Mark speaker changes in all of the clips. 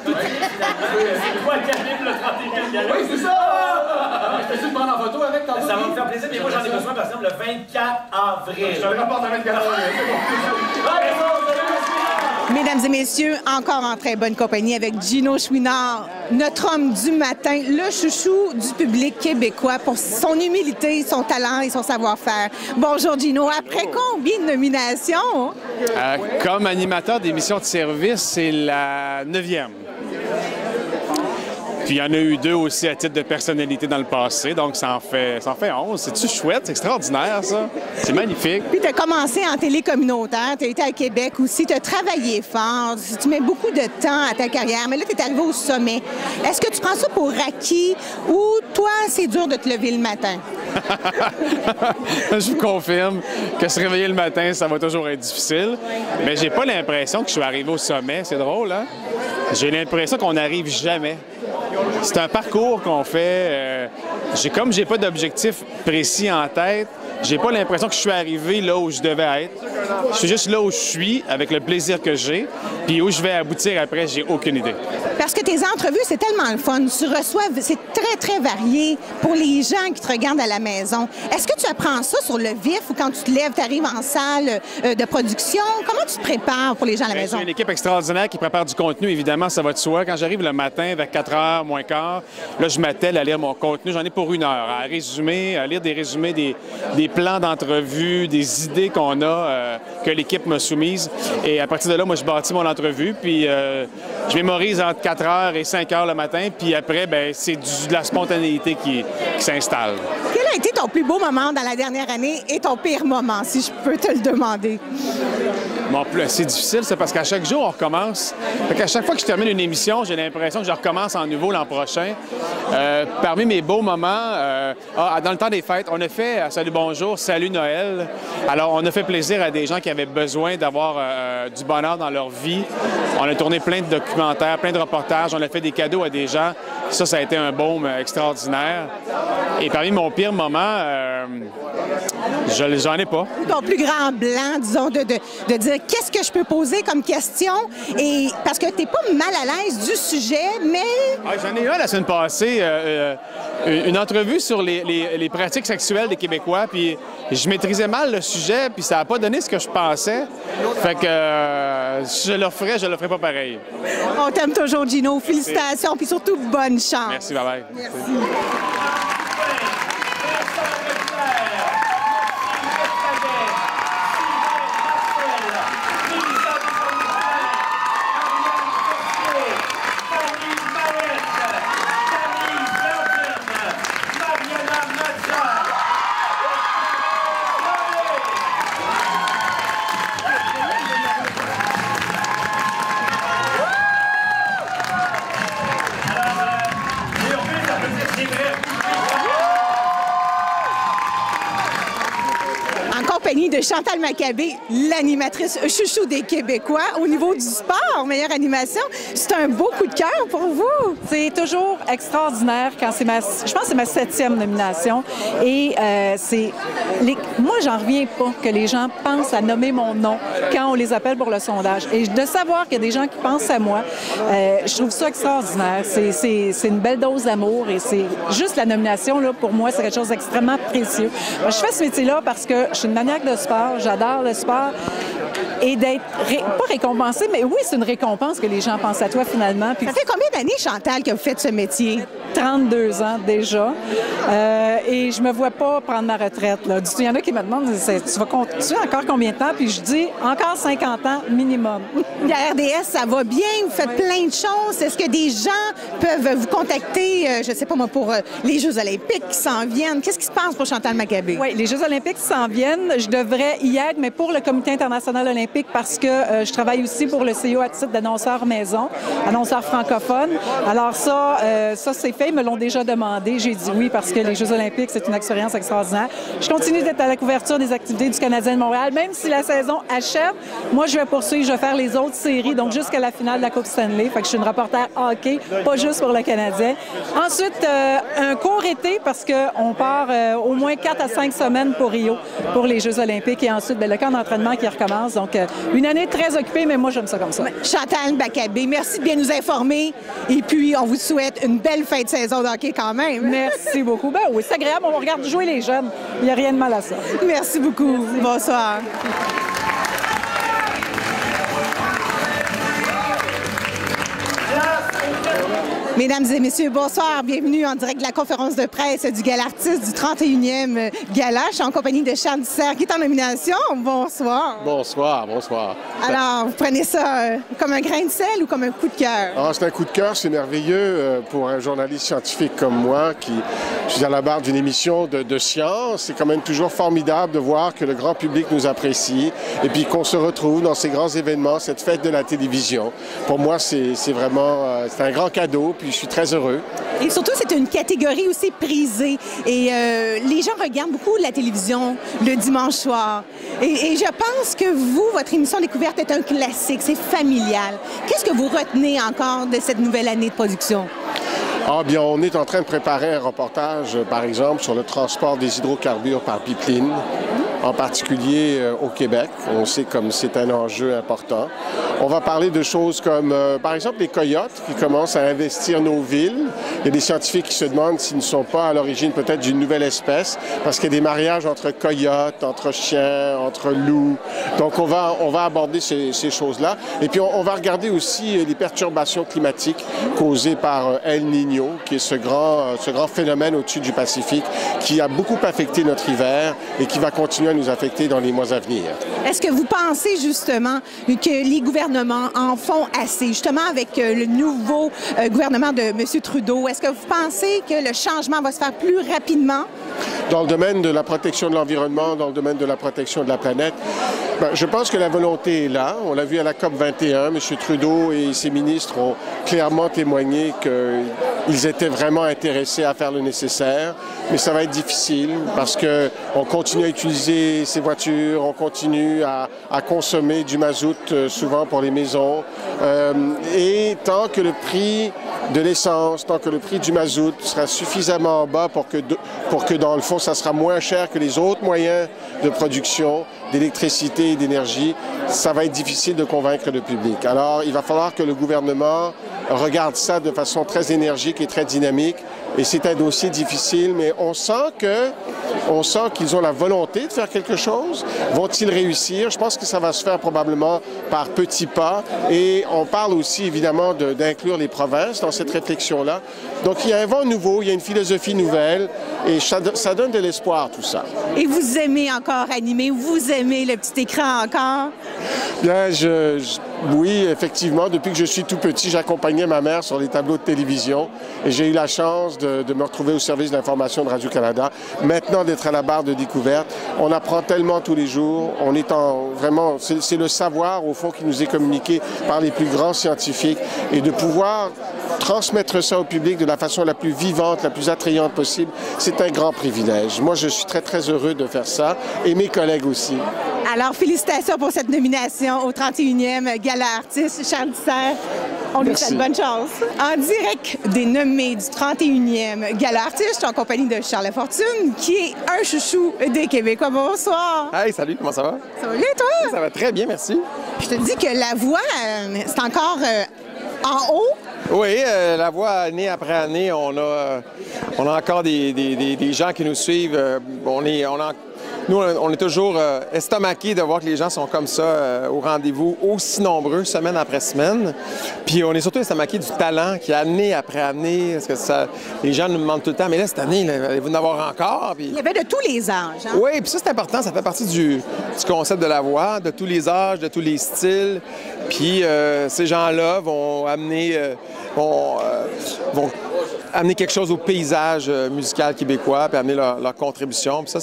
Speaker 1: c'est toi qui anime le 31 gala.
Speaker 2: Oui, c'est ça! Je peux te prendre en photo avec tantôt?
Speaker 1: Ça va me faire plaisir, mais moi j'en ai besoin par exemple le 24 avril.
Speaker 2: Je te le rapporte à 24 avril, c'est bon.
Speaker 3: Mesdames et messieurs, encore en très bonne compagnie avec Gino Chouinard, notre homme du matin, le chouchou du public québécois pour son humilité, son talent et son savoir-faire. Bonjour Gino, après combien de nominations?
Speaker 4: Comme animateur d'émissions de service, c'est la 9e. Puis il y en a eu 2 aussi à titre de personnalité dans le passé, donc ça en fait 11. C'est-tu chouette? C'est extraordinaire, ça. C'est magnifique.
Speaker 3: Puis tu as commencé en télé communautaire, tu as été à Québec aussi, tu as travaillé fort, tu mets beaucoup de temps à ta carrière, mais là, tu es arrivé au sommet. Est-ce que tu prends ça pour acquis ou toi, c'est dur de te lever le matin?
Speaker 4: Je vous confirme que se réveiller le matin, ça va toujours être difficile. Mais j'ai pas l'impression que je suis arrivé au sommet. C'est drôle, hein? J'ai l'impression qu'on n'arrive jamais. C'est un parcours qu'on fait. Comme j'ai pas d'objectif précis en tête, j'ai pas l'impression que je suis arrivé là où je devais être. Je suis juste là où je suis, avec le plaisir que j'ai. Puis où je vais aboutir après, j'ai aucune idée.
Speaker 3: Parce que tes entrevues, c'est tellement le fun. Tu reçois, c'est très, très varié pour les gens qui te regardent à la maison. Est-ce que tu apprends ça sur le vif ou quand tu te lèves, tu arrives en salle de production? Comment tu te prépares pour les gens à la maison?
Speaker 4: J'ai une équipe extraordinaire qui prépare du contenu, évidemment, ça va de soi. Quand j'arrive le matin vers 4h moins quart, là, je m'attelle à lire mon contenu. J'en ai pour 1 heure, à résumer, à lire des résumés, des plans d'entrevue, des idées qu'on a, que l'équipe m'a soumises. Et à partir de là, moi, je bâtis mon entrevue, puis je mémorise entre 4h et 5h le matin, puis après, ben c'est de la spontanéité qui s'installe.
Speaker 3: Quel a été ton plus beau moment dans la dernière année et ton pire moment, si je peux te le demander?
Speaker 4: Bon, c'est difficile, c'est parce qu'à chaque jour, on recommence. À chaque fois que je termine une émission, j'ai l'impression que je recommence en nouveau l'an prochain. Parmi mes beaux moments, dans le temps des fêtes, on a fait Salut Bonjour, Salut Noël. Alors, on a fait plaisir à des gens qui avaient besoin d'avoir du bonheur dans leur vie. On a tourné plein de documentaires, plein de reportages. On a fait des cadeaux à des gens. Ça a été un baume extraordinaire. Et parmi mon pire moment, j'en ai pas.
Speaker 3: Ton plus grand blanc, disons, de dire qu'est-ce que je peux poser comme question, et parce que tu n'es pas mal à l'aise du sujet, mais...
Speaker 4: J'en ai eu la semaine passée, une entrevue sur les pratiques sexuelles des Québécois, puis je maîtrisais mal le sujet, puis ça n'a pas donné ce que je pensais. Fait que si je le ferais pas pareil.
Speaker 3: On t'aime toujours, Gino. Félicitations, puis surtout bonne chance.
Speaker 4: Merci, bye-bye.
Speaker 3: Merci. De Chantal Maccabé, l'animatrice chouchou des Québécois au niveau du sport, meilleure animation. C'est un beau coup de cœur pour vous.
Speaker 5: C'est toujours extraordinaire quand je pense que c'est ma 7e nomination. Et moi, j'en reviens pas que les gens pensent à nommer mon nom quand on les appelle pour le sondage. Et de savoir qu'il y a des gens qui pensent à moi, je trouve ça extraordinaire. C'est une belle dose d'amour et c'est juste la nomination, là, pour moi, c'est quelque chose d'extrêmement précieux. Je fais ce métier-là parce que je suis une maniaque de sport, j'adore le sport. Et d'être, pas récompensé, mais oui, c'est une récompense que les gens pensent à toi finalement. Puis
Speaker 3: ça fait combien d'années, Chantal, que vous faites ce métier?
Speaker 5: 32 ans déjà. Et je me vois pas prendre ma retraite. Là. Il y en a qui me demandent, tu vas continuer encore combien de temps? Puis je dis, encore 50 ans minimum.
Speaker 3: La RDS, ça va bien, vous faites plein de choses. Est-ce que des gens peuvent vous contacter, je sais pas moi, pour les Jeux olympiques qui s'en viennent? Qu'est-ce qui se passe pour Chantal Maccabé?
Speaker 5: Oui, les Jeux olympiques qui s'en viennent, je devrais y être, mais pour le Comité international olympique, parce que je travaille aussi pour le CIO à titre d'annonceur maison, annonceur francophone. Alors ça c'est filles me l'ont déjà demandé. J'ai dit oui parce que les Jeux olympiques, c'est une expérience extraordinaire. Je continue d'être à la couverture des activités du Canadien de Montréal. Même si la saison achève, moi, je vais poursuivre, je vais faire les autres séries, donc jusqu'à la finale de la Coupe Stanley. Fait que je suis une reporter hockey, pas juste pour le Canadien. Ensuite, un court été parce qu'on part au moins 4 à 5 semaines pour Rio, pour les Jeux olympiques. Et ensuite, le camp d'entraînement qui recommence. Donc, une année très occupée, mais moi, j'aime ça comme ça.
Speaker 3: Chantal Bacabé, merci de bien nous informer. Et puis, on vous souhaite une belle fin de saison de hockey quand même.
Speaker 5: Merci beaucoup. Ben oui, c'est agréable. On regarde jouer les jeunes. Il n'y a rien de mal à ça.
Speaker 3: Merci beaucoup. Merci. Bonsoir. Mesdames et messieurs, bonsoir. Bienvenue en direct de la conférence de presse du Gala Artiste du 31e Gala. Je suis en compagnie de Charles Ducerre qui est en nomination. Bonsoir.
Speaker 6: Bonsoir, bonsoir.
Speaker 3: Alors, vous prenez ça comme un grain de sel ou comme un coup de cœur?
Speaker 6: Ah, c'est un coup de cœur, c'est merveilleux pour un journaliste scientifique comme moi qui suis à la barre d'une émission de science. C'est quand même toujours formidable de voir que le grand public nous apprécie et puis qu'on se retrouve dans ces grands événements, cette fête de la télévision. Pour moi, c'est vraiment c'est un grand cadeau. Puis je suis très heureux.
Speaker 3: Et surtout, c'est une catégorie aussi prisée. Et les gens regardent beaucoup la télévision le dimanche soir. Et je pense que vous, votre émission Découverte est un classique, c'est familial. Qu'est-ce que vous retenez encore de cette nouvelle année de production?
Speaker 6: Ah bien, on est en train de préparer un reportage, par exemple, sur le transport des hydrocarbures par pipeline, en particulier au Québec. On sait comme c'est un enjeu important. On va parler de choses comme, par exemple, les coyotes qui commencent à investir nos villes. Il y a des scientifiques qui se demandent s'ils ne sont pas à l'origine peut-être d'une nouvelle espèce, parce qu'il y a des mariages entre coyotes, entre chiens, entre loups. Donc, on va aborder ces choses-là. Et puis, on va regarder aussi les perturbations climatiques causées par El Niño, qui est ce grand phénomène au-dessus du Pacifique, qui a beaucoup affecté notre hiver et qui va continuer à nous affecter dans les mois à venir.
Speaker 3: Est-ce que vous pensez justement que les gouvernements en font assez, justement avec le nouveau gouvernement de M. Trudeau? Est-ce que vous pensez que le changement va se faire plus rapidement?
Speaker 6: Dans le domaine de la protection de l'environnement, dans le domaine de la protection de la planète, je pense que la volonté est là. On l'a vu à la COP 21. M. Trudeau et ses ministres ont clairement témoigné qu'ils étaient vraiment intéressés à faire le nécessaire. Mais ça va être difficile parce qu'on continue à utiliser ces voitures, on continue à consommer du mazout souvent pour les maisons. Et tant que le prix de l'essence, tant que le prix du mazout sera suffisamment bas pour que dans le fond, ça sera moins cher que les autres moyens de production d'électricité et d'énergie, ça va être difficile de convaincre le public. Alors, il va falloir que le gouvernement regarde ça de façon très énergique et très dynamique. Et c'est un dossier difficile, mais on sent qu'ils ont la volonté de faire quelque chose. Vont-ils réussir? Je pense que ça va se faire probablement par petits pas. Et on parle aussi, évidemment, d'inclure les provinces dans cette réflexion-là. Donc, il y a un vent nouveau, il y a une philosophie nouvelle, et ça donne de l'espoir, tout ça.
Speaker 3: Et vous aimez encore animer? Vous aimez le petit écran encore?
Speaker 6: Bien, oui, effectivement. Depuis que je suis tout petit, j'accompagnais ma mère sur les tableaux de télévision et j'ai eu la chance de me retrouver au service d'information de Radio-Canada. Maintenant, d'être à la barre de Découverte, on apprend tellement tous les jours. On est vraiment, c'est le savoir, au fond, qui nous est communiqué par les plus grands scientifiques et de pouvoir transmettre ça au public de la façon la plus vivante, la plus attrayante possible, c'est un grand privilège. Moi, je suis très, très heureux de faire ça et mes collègues aussi.
Speaker 3: Alors, félicitations pour cette nomination au 31e Gala Artiste. Charles Ducerre, on lui souhaite bonne chance. En direct des nommés du 31e Gala Artiste, je suis en compagnie de Charles Lafortune, qui est un chouchou des Québécois. Bonsoir.
Speaker 7: Hey, salut, comment ça va?
Speaker 3: Ça va bien, toi?
Speaker 7: Ça va très bien, merci.
Speaker 3: Je te dis que la voix, c'est encore en haut.
Speaker 7: Oui, la voix, année après année, on a encore des gens qui nous suivent. Nous, on est toujours estomaqués de voir que les gens sont comme ça au rendez-vous, aussi nombreux, semaine après semaine. Puis on est surtout estomaqués du talent qui, année après année, parce que les gens nous demandent tout le temps, mais là, cette année, allez-vous en avoir encore? Puis...
Speaker 3: Il y avait de tous les âges. Hein?
Speaker 7: Oui, puis ça, c'est important. Ça fait partie du concept de la voix, de tous les âges, de tous les styles. Puis ces gens-là vont amener... vont amener quelque chose au paysage musical québécois, puis amener leur contribution. Puis ça,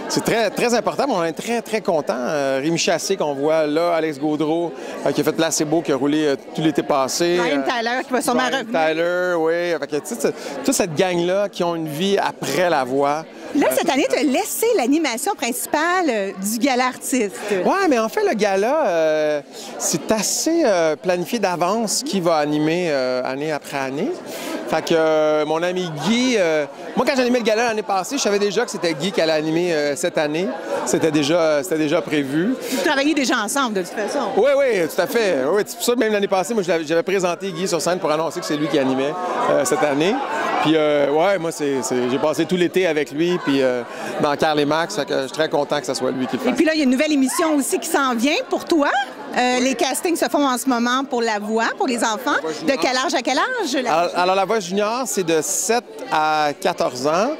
Speaker 7: c'est très, très important. On est très, très contents. Rémi Chassé qu'on voit là, Alex Gaudreau qui a fait Placebo, qui a roulé tout l'été passé.
Speaker 3: Brian Tyler qui va sûrement revenir.
Speaker 7: Tyler, oui. Fait que, toute cette gang-là qui ont une vie après la voix.
Speaker 3: Là, cette année, tu as laissé l'animation principale du gala artiste.
Speaker 7: Oui, mais en fait, le gala, c'est assez planifié d'avance qui va animer année après année. Fait que mon ami Guy, moi, quand j'ai animé le gala l'année passée, je savais déjà que c'était Guy qui allait animer cette année. C'était déjà prévu.
Speaker 3: Vous travaillez déjà ensemble, de toute façon.
Speaker 7: Oui, oui, tout à fait. Oui, c'est pour ça que même l'année passée, moi, j'avais présenté Guy sur scène pour annoncer que c'est lui qui animait cette année. Puis, ouais, moi, j'ai passé tout l'été avec lui, puis dans Carl et Max, fait que je suis très content que ce soit lui qui le fasse.
Speaker 3: Et puis là, il y a une nouvelle émission aussi qui s'en vient pour toi. Les castings se font en ce moment pour La Voix, pour les enfants. De quel âge à quel âge?
Speaker 7: Alors, La Voix junior, c'est de 7 à 14 ans.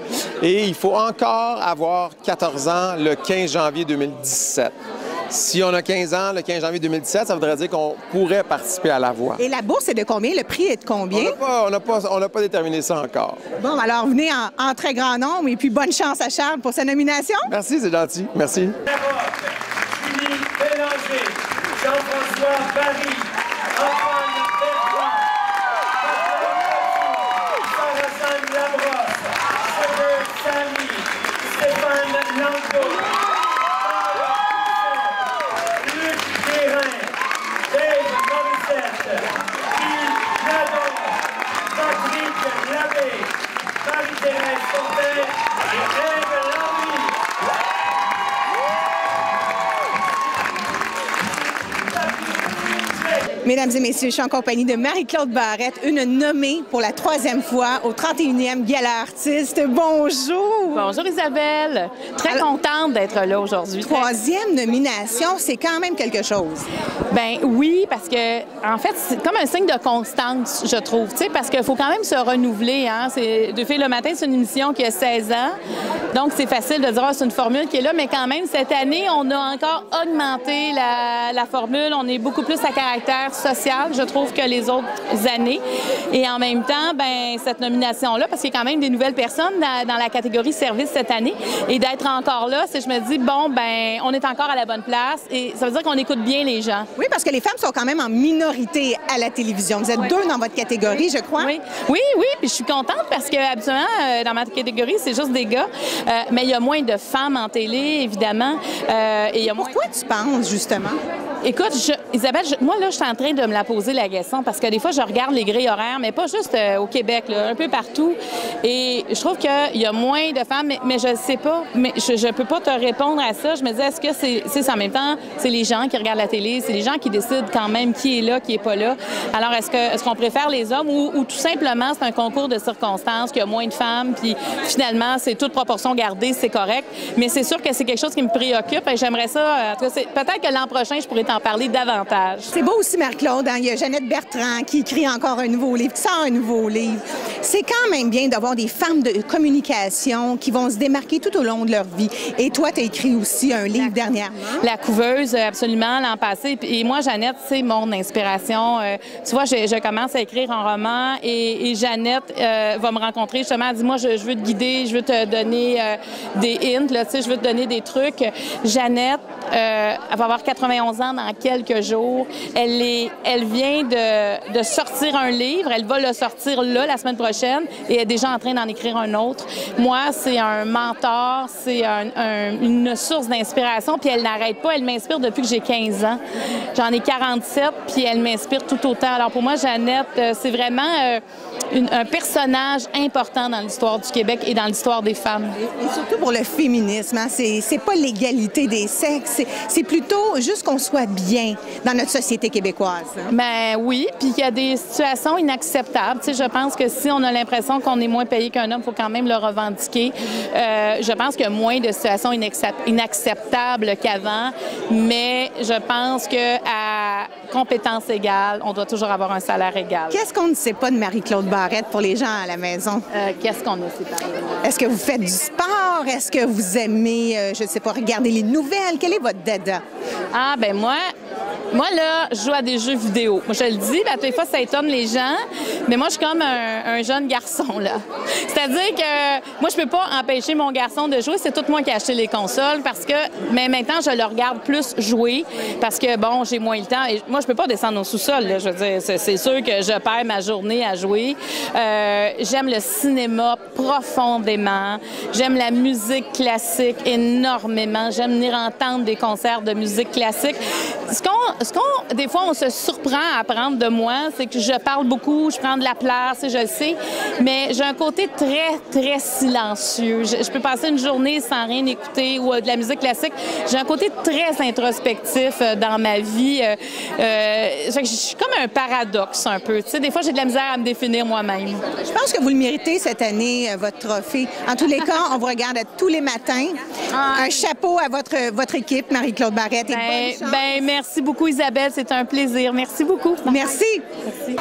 Speaker 7: Et il faut encore avoir 14 ans le 15 janvier 2017. Si on a 15 ans, le 15 janvier 2017, ça voudrait dire qu'on pourrait participer à La Voix.
Speaker 3: Et la bourse est de combien? Le prix est de combien?
Speaker 7: On n'a pas déterminé ça encore.
Speaker 3: Bon, alors venez en très grand nombre et puis bonne chance à Charles pour sa nomination.
Speaker 7: Merci, c'est gentil. Merci.
Speaker 1: Julie Bélanger, Jean-François Barry, Antoine Bergeron, Sarah Labrosse, Cédric Samy, Stéphane Lango, Luc Guérin, Dave Morissette, Guy Nadon, Patrick Labbé, Marie-Thérèse Fortin et Ève Lambry.
Speaker 3: Mesdames et messieurs, je suis en compagnie de Marie-Claude Barrette, une nommée pour la 3e fois au 31e Gala Artiste. Bonjour!
Speaker 8: Bonjour Isabelle! Très contente d'être là aujourd'hui.
Speaker 3: 3e nomination, c'est quand même quelque chose.
Speaker 8: Ben oui, parce que en fait, c'est comme un signe de constance, je trouve, tu sais, parce qu'il faut quand même se renouveler, hein. C'est Deux filles le matin, c'est une émission qui a 16 ans, donc c'est facile de dire c'est une formule qui est là, mais quand même, cette année, on a encore augmenté la formule, on est beaucoup plus à caractère social, je trouve, que les autres années. Et en même temps, ben cette nomination-là, parce qu'il y a quand même des nouvelles personnes dans la catégorie service cette année, et d'être encore là, je me dis, bon, ben on est encore à la bonne place, et ça veut dire qu'on écoute bien les gens.
Speaker 3: Oui, parce que les femmes sont quand même en minorité à la télévision. Vous êtes 2 dans votre catégorie, je crois.
Speaker 8: Oui, oui, oui, puis je suis contente parce que habituellement, dans ma catégorie, c'est juste des gars, mais il y a moins de femmes en télé, évidemment. Et il y a
Speaker 3: Pourquoi tu penses, justement?
Speaker 8: Écoute, Isabelle, moi, là, je suis en train de me la poser, la question, parce que des fois, je regarde les grilles horaires, mais pas juste au Québec, là, un peu partout. Et je trouve qu'il y a moins de femmes, mais je ne sais pas, mais je peux pas te répondre à ça. Je me dis, est-ce que c'est en même temps, c'est les gens qui regardent la télé, c'est les gens qui décident quand même qui est là, qui est pas là. Alors, est-ce qu'on préfère les hommes ou tout simplement, c'est un concours de circonstances, qu'il y a moins de femmes, puis finalement, c'est toute proportion gardée, c'est correct. Mais c'est sûr que c'est quelque chose qui me préoccupe et j'aimerais ça, peut-être que l'an prochain, je pourrais t'en parler davantage.
Speaker 3: C'est beau aussi, Marie-Claude, hein? Il y a Jeannette Bertrand qui écrit encore un nouveau livre, qui sort un nouveau livre. C'est quand même bien d'avoir des femmes de communication qui vont se démarquer tout au long de leur vie. Et toi, tu as écrit aussi un livre dernièrement.
Speaker 8: La couveuse, absolument, l'an passé. Et moi, Jeannette, c'est mon inspiration. Tu vois, je commence à écrire un roman et Jeannette va me rencontrer justement. Elle dit, moi, je veux te guider, je veux te donner des hints, là, tu sais, je veux te donner des trucs. Jeannette, elle va avoir 91 ans dans quelques jours. Elle vient de sortir un livre. Elle va le sortir là, la semaine prochaine, et elle est déjà en train d'en écrire un autre. Moi, c'est un mentor, c'est une source d'inspiration, puis elle n'arrête pas. Elle m'inspire depuis que j'ai 15 ans. J'en ai 47, puis elle m'inspire tout autant. Alors pour moi, Jeannette, c'est vraiment un personnage important dans l'histoire du Québec et dans l'histoire des femmes.
Speaker 3: Et surtout pour le féminisme, hein? C'est pas l'égalité des sexes, c'est plutôt juste qu'on soit bien dans notre société québécoise. Hein?
Speaker 8: Ben oui, puis il y a des situations inacceptables. Tu sais, je pense que si on a l'impression qu'on est moins payé qu'un homme, il faut quand même le revendiquer. Je pense qu'il y a moins de situations inacceptables qu'avant, mais je pense qu'à compétences égales, on doit toujours avoir un salaire égal.
Speaker 3: Qu'est-ce qu'on ne sait pas de Marie-Claude Barrette pour les gens à la maison?
Speaker 8: Qu'est-ce qu'on ne sait pas?
Speaker 3: Est-ce que vous faites du sport? Est-ce que vous aimez, je ne sais pas, regarder les nouvelles? Quel est votre dada?
Speaker 8: Ah, ben moi, Moi, là, je joue à des jeux vidéo. Moi, je le dis, à toutes les fois, ça étonne les gens, mais moi, je suis comme un jeune garçon, là. C'est-à-dire que moi, je peux pas empêcher mon garçon de jouer. C'est tout moi qui ai acheté les consoles mais maintenant, je le regarde plus jouer parce que, bon, j'ai moins le temps. Et moi, je peux pas descendre au sous-sol, là. Je veux dire, c'est sûr que je perds ma journée à jouer. J'aime le cinéma profondément. J'aime la musique classique énormément. J'aime venir entendre des concerts de musique classique. Des fois, on se surprend à apprendre de moi, c'est que je parle beaucoup, je prends de la place, je le sais, mais j'ai un côté très, très silencieux. Je peux passer une journée sans rien écouter ou de la musique classique. J'ai un côté très introspectif dans ma vie. Je suis comme un paradoxe un peu. Tu sais, des fois, j'ai de la misère à me définir moi-même.
Speaker 3: Je pense que vous le méritez cette année, votre trophée. En tous les cas, on vous regarde tous les matins. Un chapeau à votre équipe, Marie-Claude Barrette.
Speaker 8: Merci beaucoup, Isabelle. C'est un plaisir. Merci beaucoup.
Speaker 3: Merci.
Speaker 8: Merci.